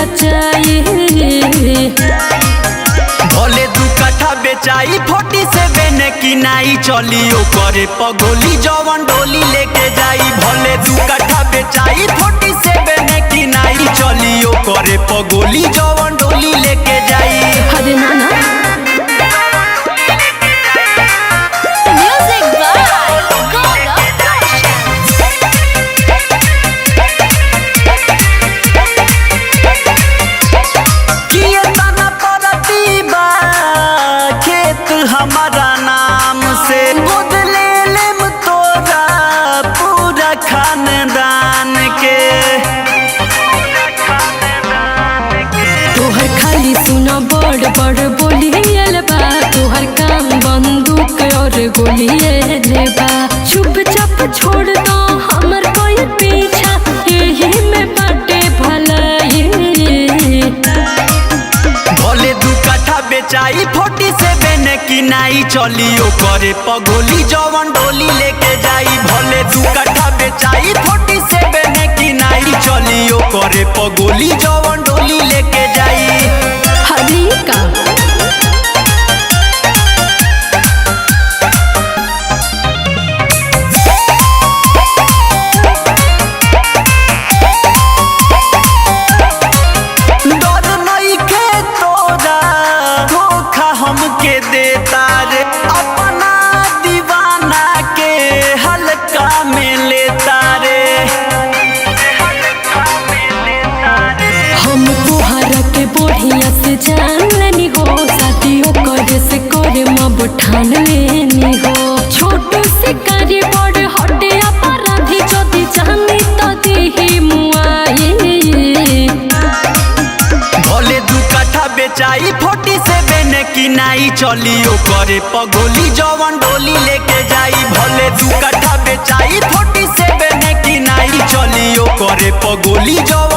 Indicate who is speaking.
Speaker 1: रचाई।
Speaker 2: भले 2 कट्ठा बेचाई 47 की नाई चलियो करे पगोली जवन डोली लेके जाई। भले 2 कट्ठा बेचाई 47 की नाई चलियो करे पगोली जवन डोली लेके जाई।
Speaker 1: अरे नाना
Speaker 2: हमारा नाम से गोद ले लेम तोरा पूरा खानदान के।
Speaker 1: तोहर खाली सुना बड़ बड़ बोलियल बा, तोहर काम बंदूक और गोलियल बा। चुपचाप छोड़ दो हमर कोई पीछा, यही में बाटे भलाई।
Speaker 2: भले 2 कट्ठा बेचाई 47 की नाई चलियो करे पगोली जवन डोली लेके जाई। भले 2 कट्ठा बेचाई 47 की नाई चलियो करे पगोली जवन डोली लेके जाई।
Speaker 1: हरी का
Speaker 2: हमके देता रे अपना दीवाना के हल्का में लेता रे।
Speaker 1: हम तोहरा के बढ़िया से जान लेनी हो, शादियों करे से करे मब ठान लेनी हो। छोटू से करे बड़ हटे अपराधी, जदि जानी तो देही मुआई।
Speaker 2: भले 2 कट्ठा बेचाई 47 की नाई चलियो करे पगोली जवन डोली लेके जाई। भले 2 कट्ठा बेचाई 47 की नाई चलियो करे पगोली जवन